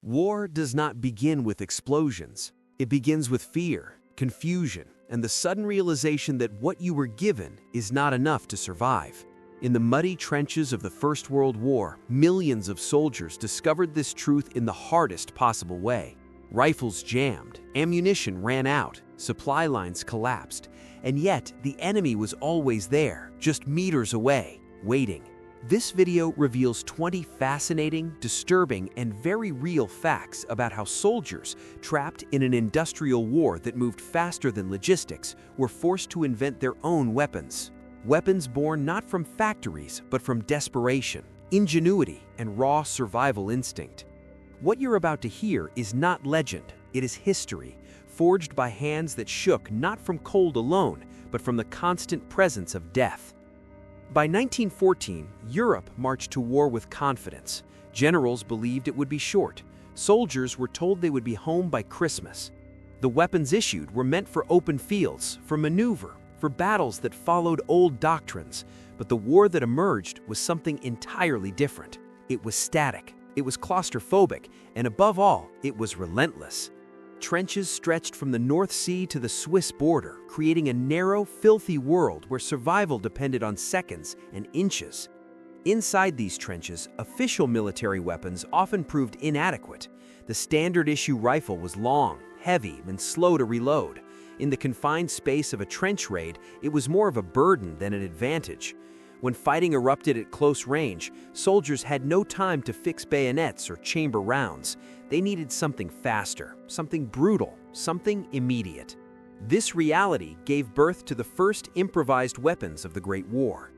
War does not begin with explosions. It begins with fear, confusion, and the sudden realization that what you were given is not enough to survive. In the muddy trenches of the First World War, millions of soldiers discovered this truth in the hardest possible way. Rifles jammed, ammunition ran out, supply lines collapsed, and yet the enemy was always there, just meters away, waiting. This video reveals 20 fascinating, disturbing, and very real facts about how soldiers, trapped in an industrial war that moved faster than logistics, were forced to invent their own weapons. Weapons born not from factories, but from desperation, ingenuity, and raw survival instinct. What you're about to hear is not legend, it is history, forged by hands that shook not from cold alone, but from the constant presence of death. By 1914, Europe marched to war with confidence. Generals believed it would be short. Soldiers were told they would be home by Christmas. The weapons issued were meant for open fields, for maneuver, for battles that followed old doctrines. But the war that emerged was something entirely different. It was static, it was claustrophobic, and above all, it was relentless. Trenches stretched from the North Sea to the Swiss border, creating a narrow, filthy world where survival depended on seconds and inches. Inside these trenches, official military weapons often proved inadequate. The standard-issue rifle was long, heavy, and slow to reload. In the confined space of a trench raid, it was more of a burden than an advantage. When fighting erupted at close range, soldiers had no time to fix bayonets or chamber rounds. They needed something faster, something brutal, something immediate. This reality gave birth to the first improvised weapons of the Great War.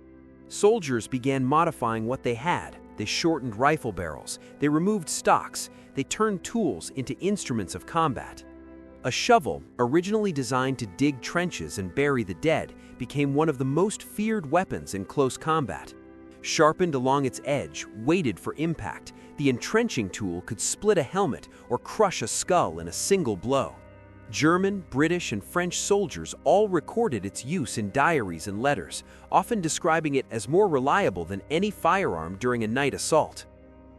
Soldiers began modifying what they had. They shortened rifle barrels, they removed stocks, they turned tools into instruments of combat. A shovel, originally designed to dig trenches and bury the dead, became one of the most feared weapons in close combat. Sharpened along its edge, weighted for impact, the entrenching tool could split a helmet or crush a skull in a single blow. German, British, and French soldiers all recorded its use in diaries and letters, often describing it as more reliable than any firearm during a night assault.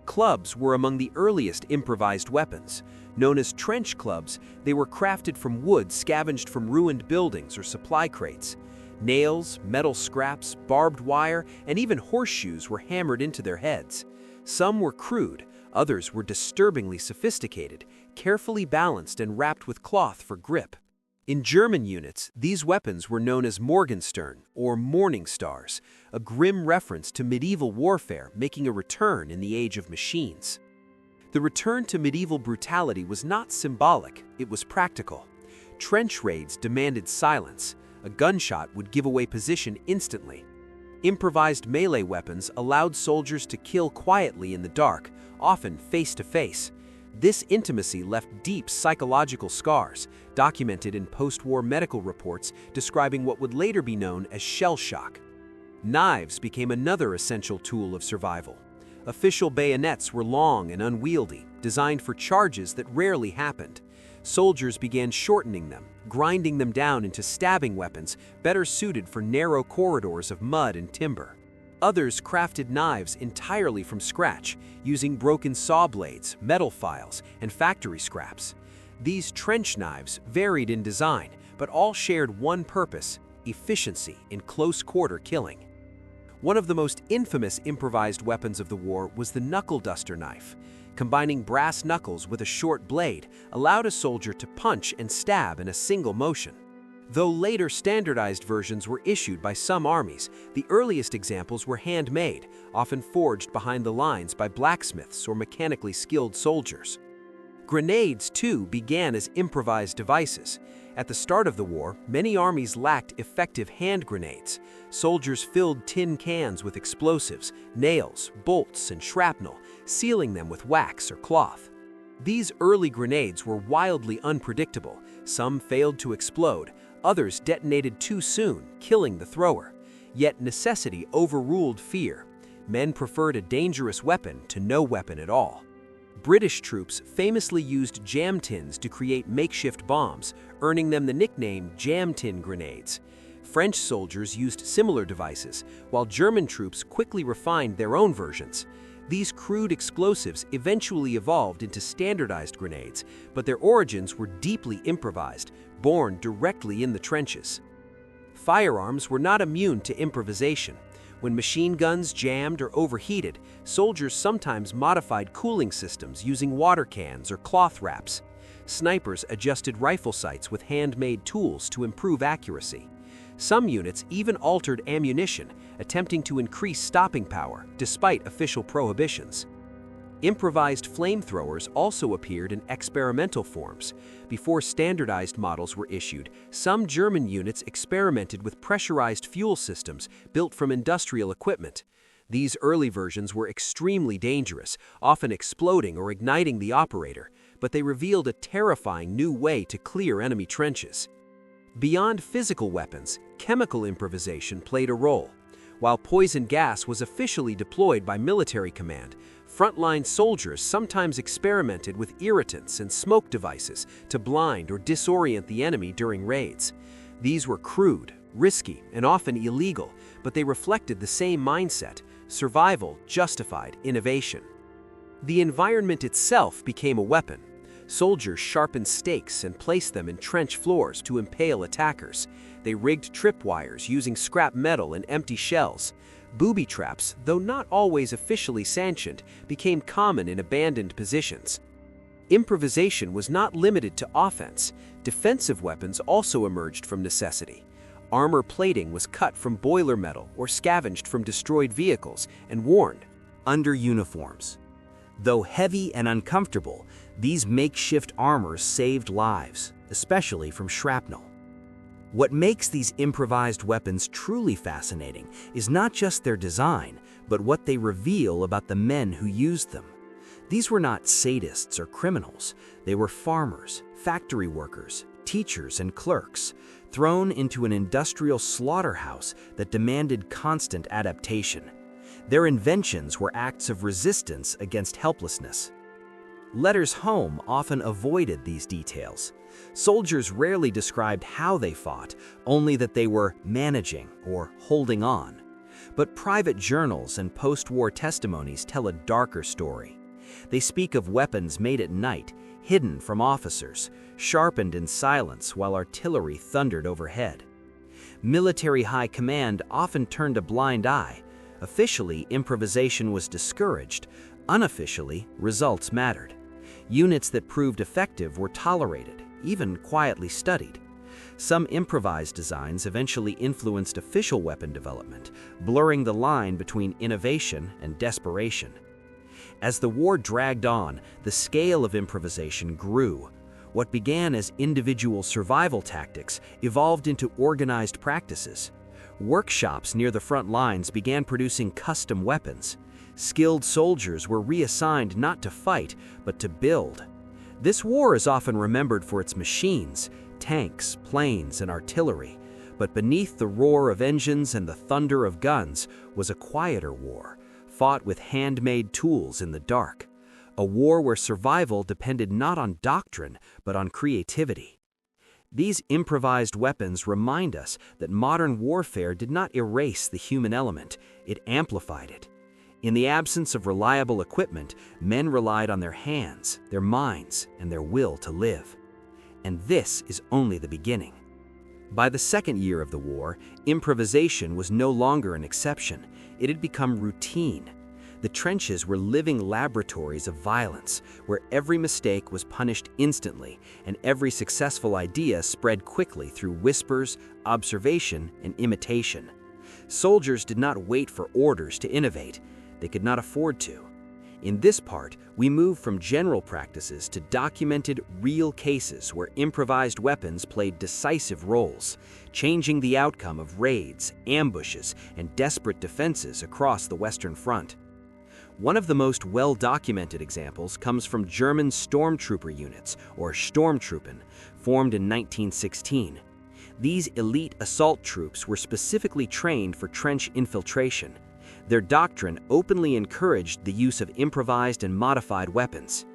Clubs were among the earliest improvised weapons. Known as trench clubs, they were crafted from wood scavenged from ruined buildings or supply crates. Nails, metal scraps, barbed wire, and even horseshoes were hammered into their heads. Some were crude, others were disturbingly sophisticated, carefully balanced and wrapped with cloth for grip. In German units, these weapons were known as Morgenstern, or Morning Stars, a grim reference to medieval warfare making a return in the age of machines. The return to medieval brutality was not symbolic, it was practical. Trench raids demanded silence. A gunshot would give away position instantly. Improvised melee weapons allowed soldiers to kill quietly in the dark, often face to face. This intimacy left deep psychological scars, documented in post-war medical reports describing what would later be known as shell shock. Knives became another essential tool of survival. Official bayonets were long and unwieldy, designed for charges that rarely happened. Soldiers began shortening them, grinding them down into stabbing weapons better suited for narrow corridors of mud and timber. Others crafted knives entirely from scratch, using broken saw blades, metal files, and factory scraps. These trench knives varied in design, but all shared one purpose: efficiency in close-quarter killing. One of the most infamous improvised weapons of the war was the knuckle duster knife. Combining brass knuckles with a short blade allowed a soldier to punch and stab in a single motion. Though later standardized versions were issued by some armies, the earliest examples were handmade, often forged behind the lines by blacksmiths or mechanically skilled soldiers. Grenades, too, began as improvised devices. At the start of the war, many armies lacked effective hand grenades. Soldiers filled tin cans with explosives, nails, bolts, and shrapnel, sealing them with wax or cloth. These early grenades were wildly unpredictable. Some failed to explode, others detonated too soon, killing the thrower. Yet necessity overruled fear. Men preferred a dangerous weapon to no weapon at all. British troops famously used jam tins to create makeshift bombs, earning them the nickname jam tin grenades. French soldiers used similar devices, while German troops quickly refined their own versions. These crude explosives eventually evolved into standardized grenades, but their origins were deeply improvised, born directly in the trenches. Firearms were not immune to improvisation. When machine guns jammed or overheated, soldiers sometimes modified cooling systems using water cans or cloth wraps. Snipers adjusted rifle sights with handmade tools to improve accuracy. Some units even altered ammunition, attempting to increase stopping power despite official prohibitions. Improvised flamethrowers also appeared in experimental forms. Before standardized models were issued, some German units experimented with pressurized fuel systems built from industrial equipment. These early versions were extremely dangerous, often exploding or igniting the operator, but they revealed a terrifying new way to clear enemy trenches. Beyond physical weapons, chemical improvisation played a role. While poison gas was officially deployed by military command, frontline soldiers sometimes experimented with irritants and smoke devices to blind or disorient the enemy during raids. These were crude, risky, and often illegal, but they reflected the same mindset: survival justified innovation. The environment itself became a weapon. Soldiers sharpened stakes and placed them in trench floors to impale attackers. They rigged tripwires using scrap metal and empty shells. Booby traps, though not always officially sanctioned, became common in abandoned positions. Improvisation was not limited to offense. Defensive weapons also emerged from necessity. Armor plating was cut from boiler metal or scavenged from destroyed vehicles and worn under uniforms. Though heavy and uncomfortable, these makeshift armors saved lives, especially from shrapnel. What makes these improvised weapons truly fascinating is not just their design, but what they reveal about the men who used them. These were not sadists or criminals. They were farmers, factory workers, teachers, and clerks, thrown into an industrial slaughterhouse that demanded constant adaptation. Their inventions were acts of resistance against helplessness. Letters home often avoided these details. Soldiers rarely described how they fought, only that they were managing or holding on. But private journals and post-war testimonies tell a darker story. They speak of weapons made at night, hidden from officers, sharpened in silence while artillery thundered overhead. Military high command often turned a blind eye. Officially, improvisation was discouraged. Unofficially, results mattered. Units that proved effective were tolerated, even quietly studied. Some improvised designs eventually influenced official weapon development, blurring the line between innovation and desperation. As the war dragged on, the scale of improvisation grew. What began as individual survival tactics evolved into organized practices. Workshops near the front lines began producing custom weapons. Skilled soldiers were reassigned not to fight, but to build. This war is often remembered for its machines, tanks, planes, and artillery. But beneath the roar of engines and the thunder of guns was a quieter war, fought with handmade tools in the dark. A war where survival depended not on doctrine, but on creativity. These improvised weapons remind us that modern warfare did not erase the human element, it amplified it. In the absence of reliable equipment, men relied on their hands, their minds, and their will to live. And this is only the beginning. By the second year of the war, improvisation was no longer an exception. It had become routine. The trenches were living laboratories of violence, where every mistake was punished instantly, and every successful idea spread quickly through whispers, observation, and imitation. Soldiers did not wait for orders to innovate. They could not afford to. In this part, we move from general practices to documented, real cases where improvised weapons played decisive roles, changing the outcome of raids, ambushes, and desperate defenses across the Western Front. One of the most well-documented examples comes from German stormtrooper units, or Sturmtruppen, formed in 1916. These elite assault troops were specifically trained for trench infiltration. Their doctrine openly encouraged the use of improvised and modified weapons.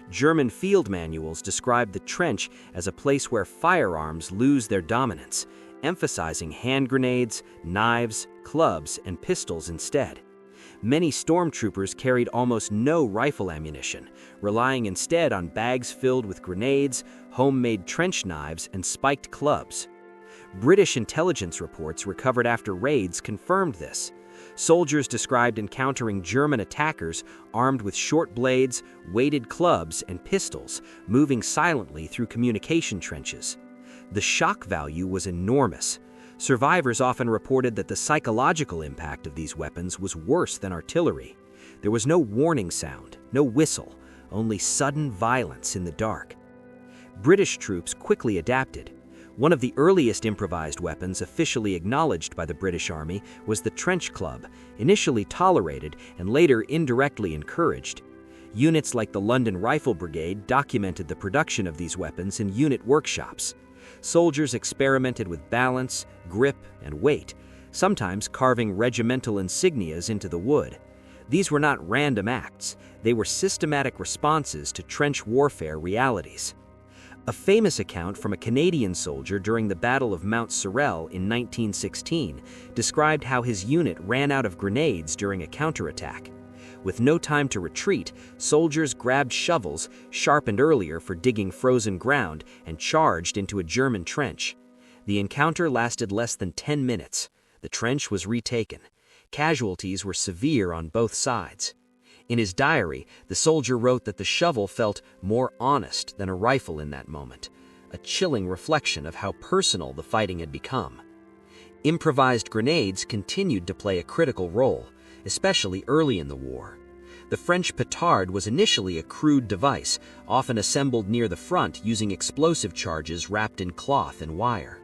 German field manuals described the trench as a place where firearms lose their dominance, emphasizing hand grenades, knives, clubs, and pistols instead. Many stormtroopers carried almost no rifle ammunition, relying instead on bags filled with grenades, homemade trench knives, and spiked clubs. British intelligence reports recovered after raids confirmed this. Soldiers described encountering German attackers armed with short blades, weighted clubs, and pistols, moving silently through communication trenches. The shock value was enormous. Survivors often reported that the psychological impact of these weapons was worse than artillery. There was no warning sound, no whistle, only sudden violence in the dark. British troops quickly adapted. One of the earliest improvised weapons officially acknowledged by the British Army was the trench club, initially tolerated and later indirectly encouraged. Units like the London Rifle Brigade documented the production of these weapons in unit workshops. Soldiers experimented with balance, grip, and weight, sometimes carving regimental insignias into the wood. These were not random acts, they were systematic responses to trench warfare realities. A famous account from a Canadian soldier during the Battle of Mount Sorel in 1916 described how his unit ran out of grenades during a counterattack. With no time to retreat, soldiers grabbed shovels, sharpened earlier for digging frozen ground, and charged into a German trench. The encounter lasted less than 10 minutes. The trench was retaken. Casualties were severe on both sides. In his diary, the soldier wrote that the shovel felt more honest than a rifle in that moment, a chilling reflection of how personal the fighting had become. Improvised grenades continued to play a critical role, especially early in the war. The French petard was initially a crude device, often assembled near the front using explosive charges wrapped in cloth and wire.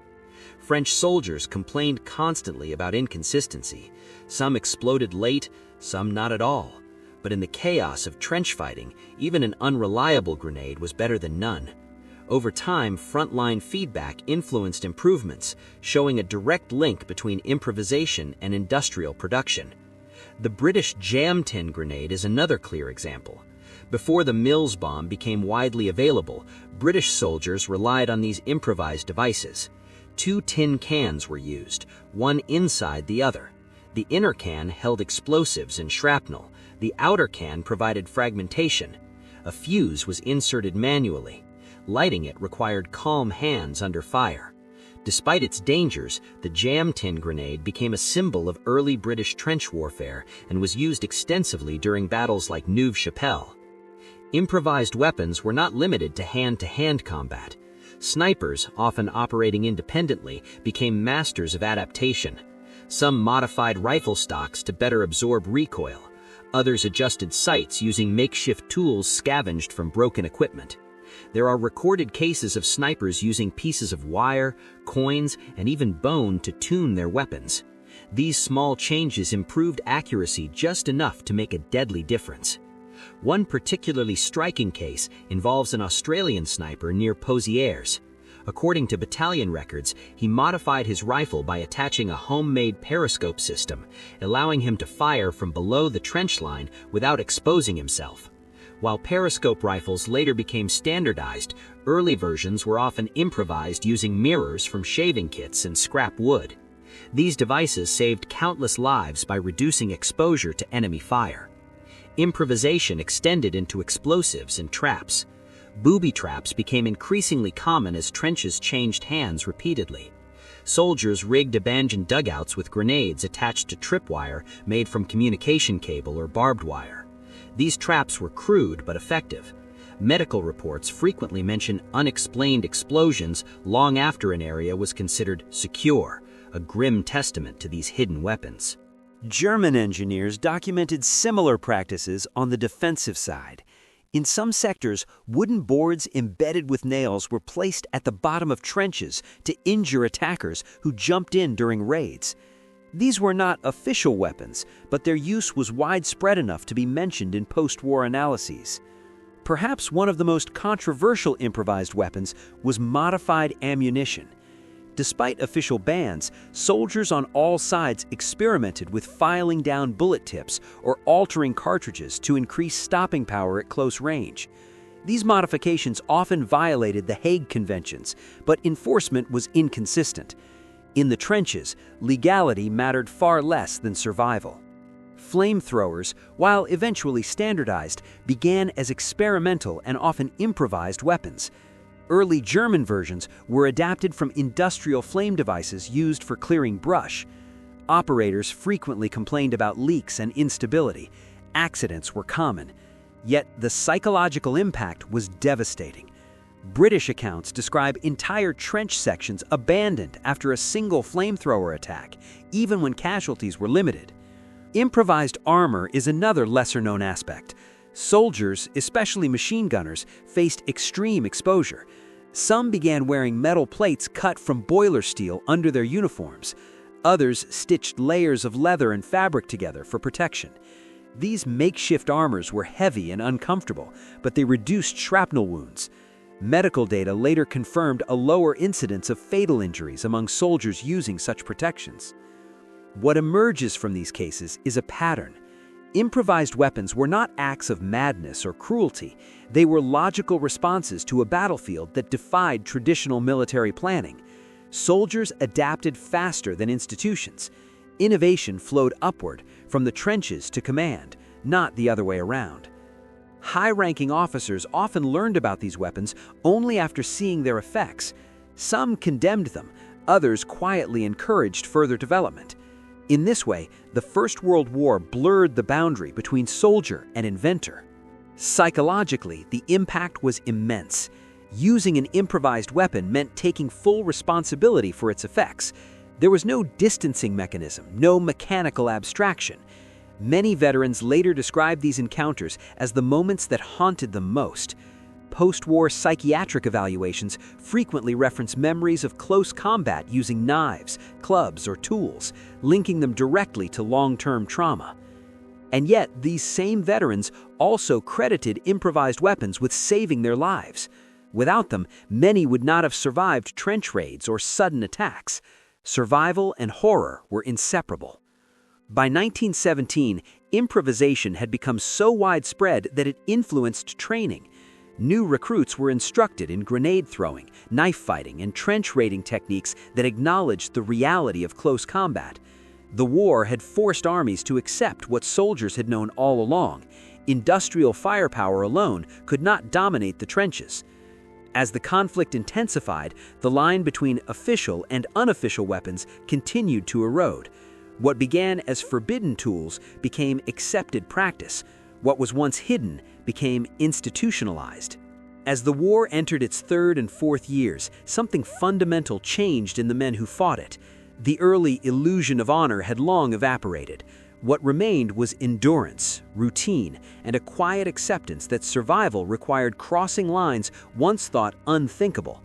French soldiers complained constantly about inconsistency. Some exploded late, some not at all. But in the chaos of trench fighting, even an unreliable grenade was better than none. Over time, frontline feedback influenced improvements, showing a direct link between improvisation and industrial production. The British jam tin grenade is another clear example. Before the Mills bomb became widely available, British soldiers relied on these improvised devices. 2 tin cans were used, one inside the other. The inner can held explosives and shrapnel. The outer can provided fragmentation. A fuse was inserted manually. Lighting it required calm hands under fire. Despite its dangers, the jam tin grenade became a symbol of early British trench warfare and was used extensively during battles like Neuve-Chapelle. Improvised weapons were not limited to hand-to-hand combat. Snipers, often operating independently, became masters of adaptation. Some modified rifle stocks to better absorb recoil. Others adjusted sights using makeshift tools scavenged from broken equipment. There are recorded cases of snipers using pieces of wire, coins, and even bone to tune their weapons. These small changes improved accuracy just enough to make a deadly difference. One particularly striking case involves an Australian sniper near Pozieres. According to battalion records, he modified his rifle by attaching a homemade periscope system, allowing him to fire from below the trench line without exposing himself. While periscope rifles later became standardized, early versions were often improvised using mirrors from shaving kits and scrap wood. These devices saved countless lives by reducing exposure to enemy fire. Improvisation extended into explosives and traps. Booby traps became increasingly common as trenches changed hands repeatedly. Soldiers rigged abandoned dugouts with grenades attached to tripwire made from communication cable or barbed wire. These traps were crude but effective. Medical reports frequently mention unexplained explosions long after an area was considered secure, a grim testament to these hidden weapons. German engineers documented similar practices on the defensive side. In some sectors, wooden boards embedded with nails were placed at the bottom of trenches to injure attackers who jumped in during raids. These were not official weapons, but their use was widespread enough to be mentioned in post-war analyses. Perhaps one of the most controversial improvised weapons was modified ammunition. Despite official bans, soldiers on all sides experimented with filing down bullet tips or altering cartridges to increase stopping power at close range. These modifications often violated the Hague Conventions, but enforcement was inconsistent. In the trenches, legality mattered far less than survival. Flamethrowers, while eventually standardized, began as experimental and often improvised weapons. Early German versions were adapted from industrial flame devices used for clearing brush. Operators frequently complained about leaks and instability. Accidents were common. Yet the psychological impact was devastating. British accounts describe entire trench sections abandoned after a single flamethrower attack, even when casualties were limited. Improvised armor is another lesser-known aspect. Soldiers, especially machine gunners, faced extreme exposure. Some began wearing metal plates cut from boiler steel under their uniforms. Others stitched layers of leather and fabric together for protection. These makeshift armors were heavy and uncomfortable, but they reduced shrapnel wounds. Medical data later confirmed a lower incidence of fatal injuries among soldiers using such protections. What emerges from these cases is a pattern. Improvised weapons were not acts of madness or cruelty. They were logical responses to a battlefield that defied traditional military planning. Soldiers adapted faster than institutions. Innovation flowed upward, from the trenches to command, not the other way around. High-ranking officers often learned about these weapons only after seeing their effects. Some condemned them, others quietly encouraged further development. In this way, the First World War blurred the boundary between soldier and inventor. Psychologically, the impact was immense. Using an improvised weapon meant taking full responsibility for its effects. There was no distancing mechanism, no mechanical abstraction. Many veterans later described these encounters as the moments that haunted them most. Post-war psychiatric evaluations frequently reference memories of close combat using knives, clubs, or tools, linking them directly to long-term trauma. And yet, these same veterans also credited improvised weapons with saving their lives. Without them, many would not have survived trench raids or sudden attacks. Survival and horror were inseparable. By 1917, improvisation had become so widespread that it influenced training. New recruits were instructed in grenade throwing, knife fighting, and trench raiding techniques that acknowledged the reality of close combat. The war had forced armies to accept what soldiers had known all along. Industrial firepower alone could not dominate the trenches. As the conflict intensified, the line between official and unofficial weapons continued to erode. What began as forbidden tools became accepted practice. What was once hidden became institutionalized. As the war entered its third and fourth years, something fundamental changed in the men who fought it. The early illusion of honor had long evaporated. What remained was endurance, routine, and a quiet acceptance that survival required crossing lines once thought unthinkable.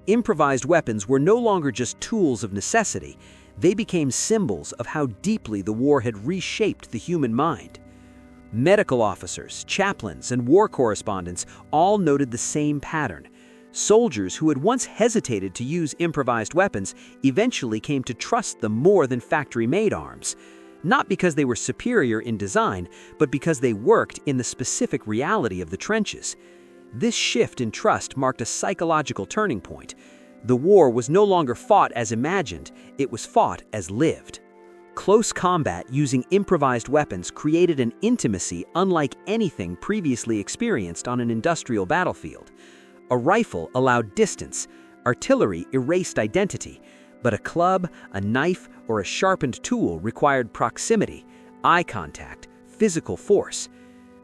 Improvised weapons were no longer just tools of necessity. They became symbols of how deeply the war had reshaped the human mind. Medical officers, chaplains, and war correspondents all noted the same pattern. Soldiers who had once hesitated to use improvised weapons eventually came to trust them more than factory-made arms. Not because they were superior in design, but because they worked in the specific reality of the trenches. This shift in trust marked a psychological turning point. The war was no longer fought as imagined, it was fought as lived. Close combat using improvised weapons created an intimacy unlike anything previously experienced on an industrial battlefield. A rifle allowed distance, artillery erased identity, but a club, a knife, or a sharpened tool required proximity, eye contact, physical force.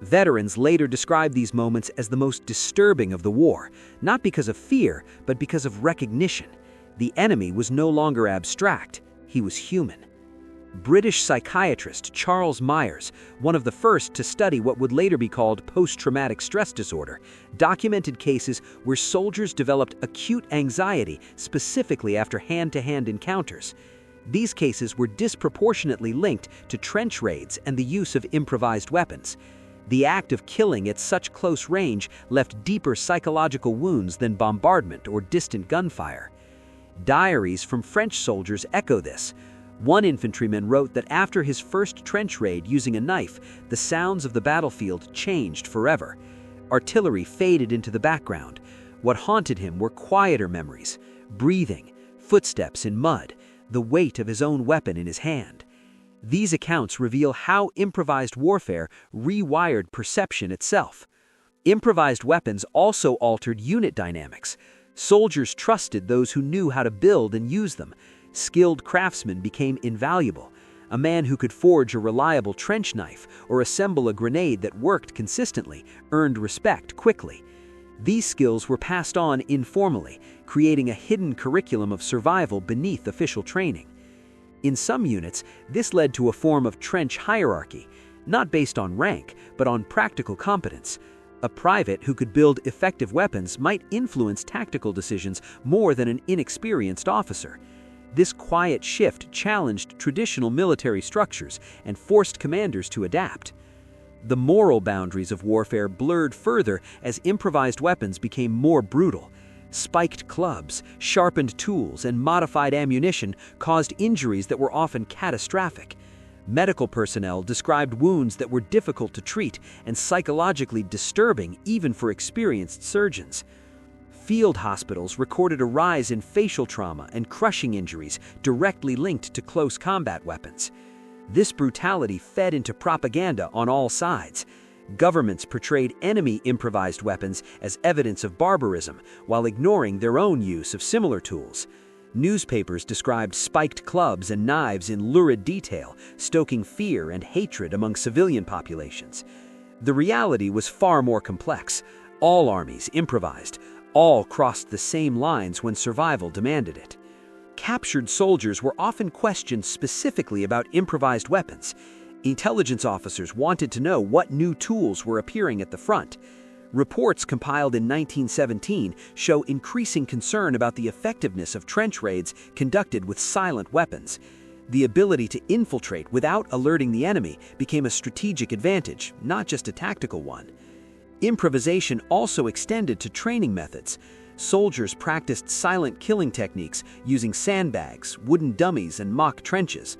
Veterans later described these moments as the most disturbing of the war, not because of fear, but because of recognition. The enemy was no longer abstract, he was human. British psychiatrist Charles Myers, one of the first to study what would later be called post-traumatic stress disorder, documented cases where soldiers developed acute anxiety specifically after hand-to-hand encounters. These cases were disproportionately linked to trench raids and the use of improvised weapons. The act of killing at such close range left deeper psychological wounds than bombardment or distant gunfire. Diaries from French soldiers echo this. One infantryman wrote that after his first trench raid using a knife, the sounds of the battlefield changed forever. Artillery faded into the background. What haunted him were quieter memories, breathing, footsteps in mud, the weight of his own weapon in his hand. These accounts reveal how improvised warfare rewired perception itself. Improvised weapons also altered unit dynamics. Soldiers trusted those who knew how to build and use them. Skilled craftsmen became invaluable. A man who could forge a reliable trench knife or assemble a grenade that worked consistently earned respect quickly. These skills were passed on informally, creating a hidden curriculum of survival beneath official training. In some units, this led to a form of trench hierarchy, not based on rank, but on practical competence. A private who could build effective weapons might influence tactical decisions more than an inexperienced officer. This quiet shift challenged traditional military structures and forced commanders to adapt. The moral boundaries of warfare blurred further as improvised weapons became more brutal. Spiked clubs, sharpened tools, and modified ammunition caused injuries that were often catastrophic. Medical personnel described wounds that were difficult to treat and psychologically disturbing even for experienced surgeons. Field hospitals recorded a rise in facial trauma and crushing injuries directly linked to close combat weapons. This brutality fed into propaganda on all sides. Governments portrayed enemy improvised weapons as evidence of barbarism while ignoring their own use of similar tools. Newspapers described spiked clubs and knives in lurid detail, stoking fear and hatred among civilian populations. The reality was far more complex. All armies improvised. All crossed the same lines when survival demanded it. Captured soldiers were often questioned specifically about improvised weapons. Intelligence officers wanted to know what new tools were appearing at the front. Reports compiled in 1917 show increasing concern about the effectiveness of trench raids conducted with silent weapons. The ability to infiltrate without alerting the enemy became a strategic advantage, not just a tactical one. Improvisation also extended to training methods. Soldiers practiced silent killing techniques using sandbags, wooden dummies, and mock trenches.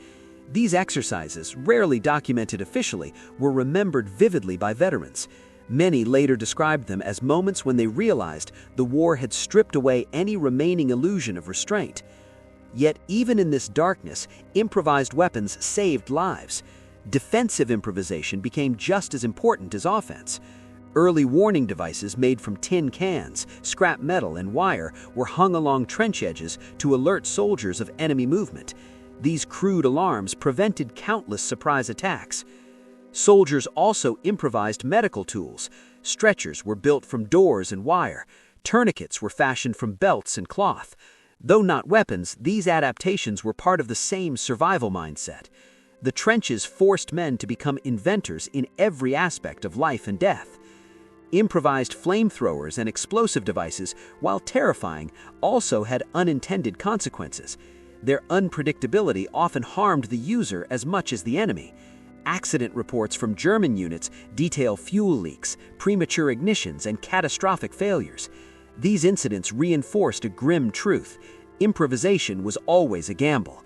These exercises, rarely documented officially, were remembered vividly by veterans. Many later described them as moments when they realized the war had stripped away any remaining illusion of restraint. Yet even in this darkness, improvised weapons saved lives. Defensive improvisation became just as important as offense. Early warning devices made from tin cans, scrap metal, and wire were hung along trench edges to alert soldiers of enemy movement. These crude alarms prevented countless surprise attacks. Soldiers also improvised medical tools. Stretchers were built from doors and wire. Tourniquets were fashioned from belts and cloth. Though not weapons, these adaptations were part of the same survival mindset. The trenches forced men to become inventors in every aspect of life and death. Improvised flamethrowers and explosive devices, while terrifying, also had unintended consequences. Their unpredictability often harmed the user as much as the enemy. Accident reports from German units detail fuel leaks, premature ignitions, and catastrophic failures. These incidents reinforced a grim truth: improvisation was always a gamble.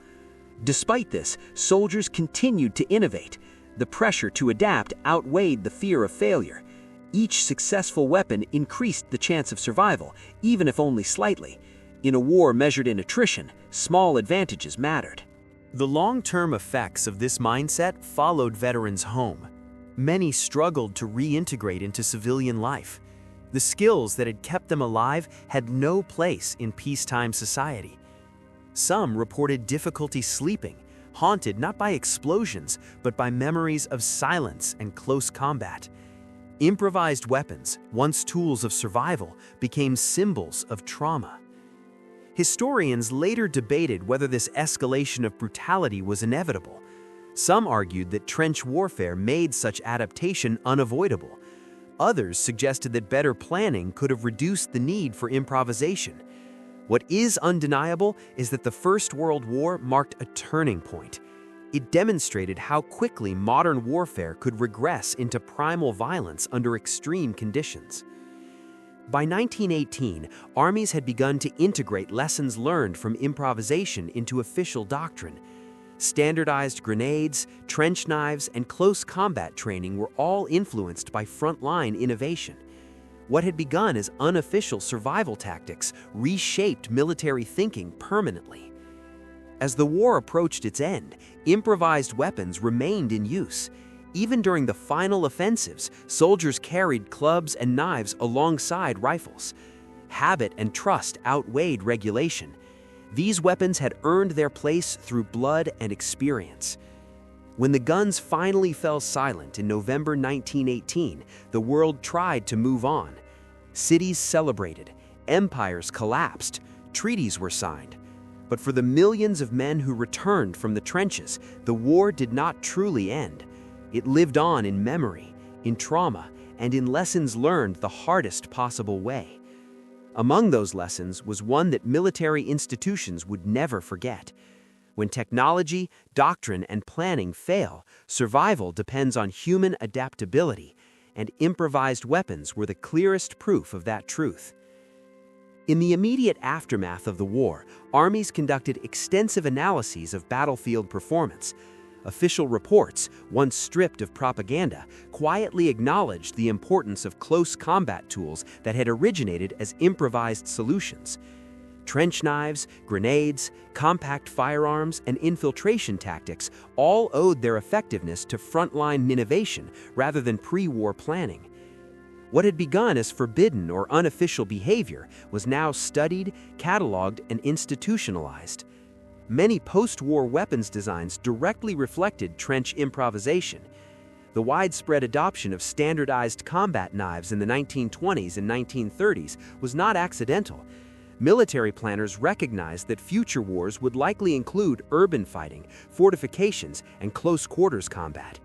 Despite this, soldiers continued to innovate. The pressure to adapt outweighed the fear of failure. Each successful weapon increased the chance of survival, even if only slightly. In a war measured in attrition, small advantages mattered. The long-term effects of this mindset followed veterans home. Many struggled to reintegrate into civilian life. The skills that had kept them alive had no place in peacetime society. Some reported difficulty sleeping, haunted not by explosions, but by memories of silence and close combat. Improvised weapons, once tools of survival, became symbols of trauma. Historians later debated whether this escalation of brutality was inevitable. Some argued that trench warfare made such adaptation unavoidable. Others suggested that better planning could have reduced the need for improvisation. What is undeniable is that the First World War marked a turning point. It demonstrated how quickly modern warfare could regress into primal violence under extreme conditions. By 1918, armies had begun to integrate lessons learned from improvisation into official doctrine. Standardized grenades, trench knives, and close combat training were all influenced by frontline innovation. What had begun as unofficial survival tactics reshaped military thinking permanently. As the war approached its end, improvised weapons remained in use. Even during the final offensives, soldiers carried clubs and knives alongside rifles. Habit and trust outweighed regulation. These weapons had earned their place through blood and experience. When the guns finally fell silent in November 1918, the world tried to move on. Cities celebrated, empires collapsed, treaties were signed. But for the millions of men who returned from the trenches, the war did not truly end. It lived on in memory, in trauma, and in lessons learned the hardest possible way. Among those lessons was one that military institutions would never forget. When technology, doctrine, and planning fail, survival depends on human adaptability, and improvised weapons were the clearest proof of that truth. In the immediate aftermath of the war, armies conducted extensive analyses of battlefield performance. Official reports, once stripped of propaganda, quietly acknowledged the importance of close combat tools that had originated as improvised solutions. Trench knives, grenades, compact firearms, and infiltration tactics all owed their effectiveness to frontline innovation rather than pre-war planning. What had begun as forbidden or unofficial behavior was now studied, cataloged, and institutionalized. Many post-war weapons designs directly reflected trench improvisation. The widespread adoption of standardized combat knives in the 1920s and 1930s was not accidental. Military planners recognized that future wars would likely include urban fighting, fortifications, and close-quarters combat.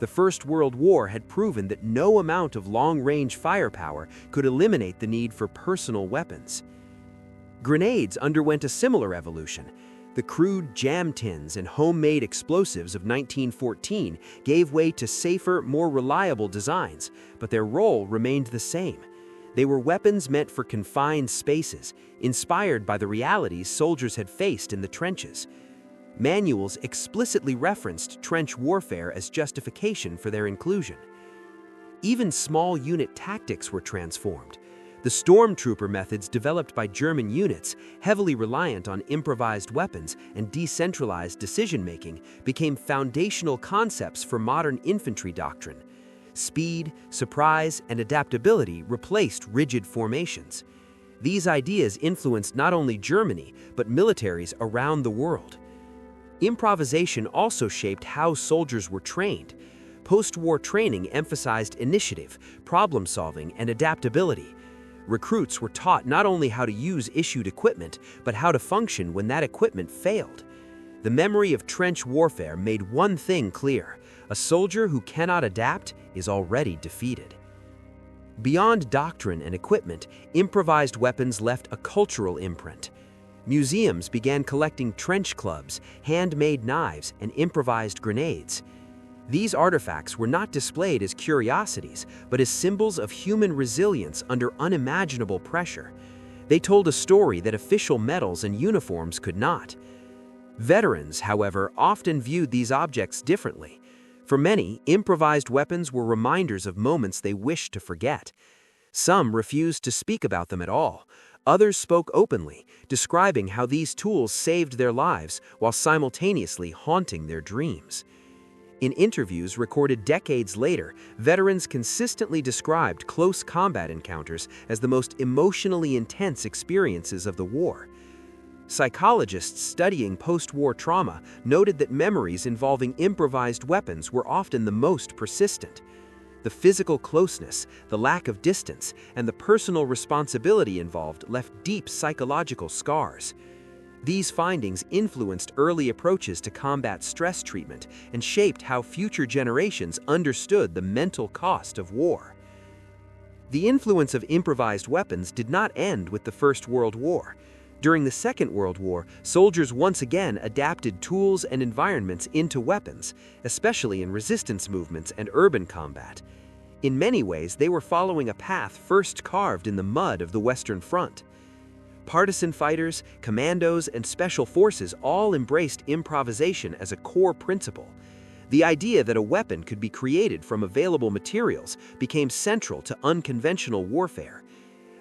The First World War had proven that no amount of long-range firepower could eliminate the need for personal weapons. Grenades underwent a similar evolution. The crude jam tins and homemade explosives of 1914 gave way to safer, more reliable designs, but their role remained the same. They were weapons meant for confined spaces, inspired by the realities soldiers had faced in the trenches. Manuals explicitly referenced trench warfare as justification for their inclusion. Even small unit tactics were transformed. The stormtrooper methods developed by German units, heavily reliant on improvised weapons and decentralized decision-making, became foundational concepts for modern infantry doctrine. Speed, surprise, and adaptability replaced rigid formations. These ideas influenced not only Germany, but militaries around the world. Improvisation also shaped how soldiers were trained. Post-war training emphasized initiative, problem-solving, and adaptability. Recruits were taught not only how to use issued equipment, but how to function when that equipment failed. The memory of trench warfare made one thing clear: a soldier who cannot adapt is already defeated. Beyond doctrine and equipment, improvised weapons left a cultural imprint. Museums began collecting trench clubs, handmade knives, and improvised grenades. These artifacts were not displayed as curiosities, but as symbols of human resilience under unimaginable pressure. They told a story that official medals and uniforms could not. Veterans, however, often viewed these objects differently. For many, improvised weapons were reminders of moments they wished to forget. Some refused to speak about them at all. Others spoke openly, describing how these tools saved their lives while simultaneously haunting their dreams. In interviews recorded decades later, veterans consistently described close combat encounters as the most emotionally intense experiences of the war. Psychologists studying post-war trauma noted that memories involving improvised weapons were often the most persistent. The physical closeness, the lack of distance, and the personal responsibility involved left deep psychological scars. These findings influenced early approaches to combat stress treatment and shaped how future generations understood the mental cost of war. The influence of improvised weapons did not end with the First World War. During the Second World War, soldiers once again adapted tools and environments into weapons, especially in resistance movements and urban combat. In many ways, they were following a path first carved in the mud of the Western Front. Partisan fighters, commandos, and special forces all embraced improvisation as a core principle. The idea that a weapon could be created from available materials became central to unconventional warfare.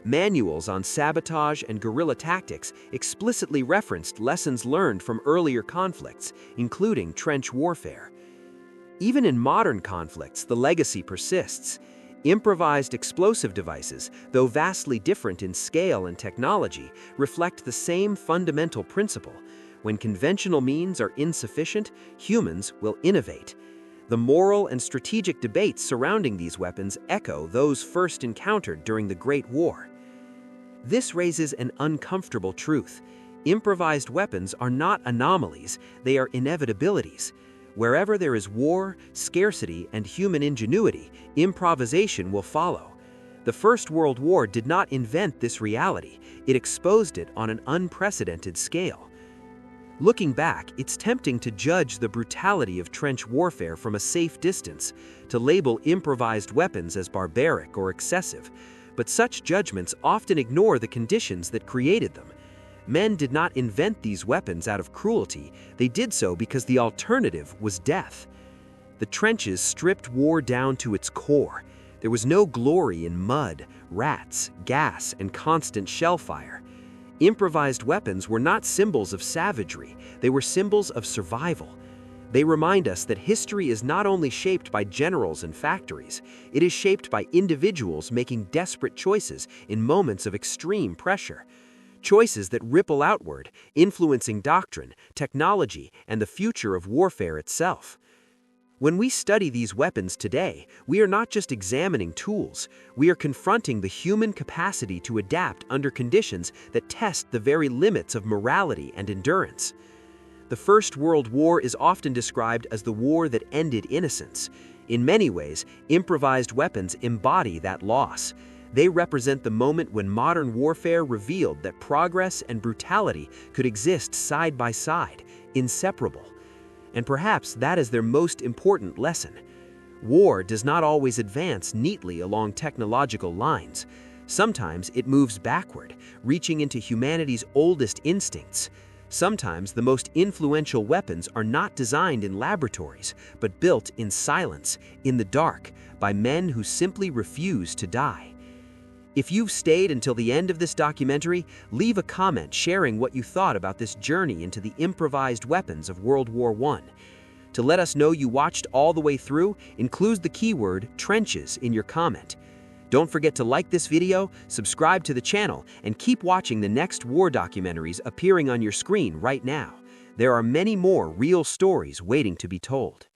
Manuals on sabotage and guerrilla tactics explicitly referenced lessons learned from earlier conflicts, including trench warfare. Even in modern conflicts, the legacy persists. Improvised explosive devices, though vastly different in scale and technology, reflect the same fundamental principle. When conventional means are insufficient, humans will innovate. The moral and strategic debates surrounding these weapons echo those first encountered during the Great War. This raises an uncomfortable truth. Improvised weapons are not anomalies, they are inevitabilities. Wherever there is war, scarcity, and human ingenuity, improvisation will follow. The First World War did not invent this reality, it exposed it on an unprecedented scale. Looking back, it's tempting to judge the brutality of trench warfare from a safe distance, to label improvised weapons as barbaric or excessive, but such judgments often ignore the conditions that created them. Men did not invent these weapons out of cruelty, they did so because the alternative was death. The trenches stripped war down to its core. There was no glory in mud, rats, gas, and constant shell fire. Improvised weapons were not symbols of savagery, they were symbols of survival. They remind us that history is not only shaped by generals and factories, it is shaped by individuals making desperate choices in moments of extreme pressure. Choices that ripple outward, influencing doctrine, technology, and the future of warfare itself. When we study these weapons today, we are not just examining tools, we are confronting the human capacity to adapt under conditions that test the very limits of morality and endurance. The First World War is often described as the war that ended innocence. In many ways, improvised weapons embody that loss. They represent the moment when modern warfare revealed that progress and brutality could exist side by side, inseparable. And perhaps that is their most important lesson. War does not always advance neatly along technological lines. Sometimes it moves backward, reaching into humanity's oldest instincts. Sometimes the most influential weapons are not designed in laboratories, but built in silence, in the dark, by men who simply refuse to die. If you've stayed until the end of this documentary, leave a comment sharing what you thought about this journey into the improvised weapons of World War I. To let us know you watched all the way through, include the keyword trenches in your comment. Don't forget to like this video, subscribe to the channel, and keep watching the next war documentaries appearing on your screen right now. There are many more real stories waiting to be told.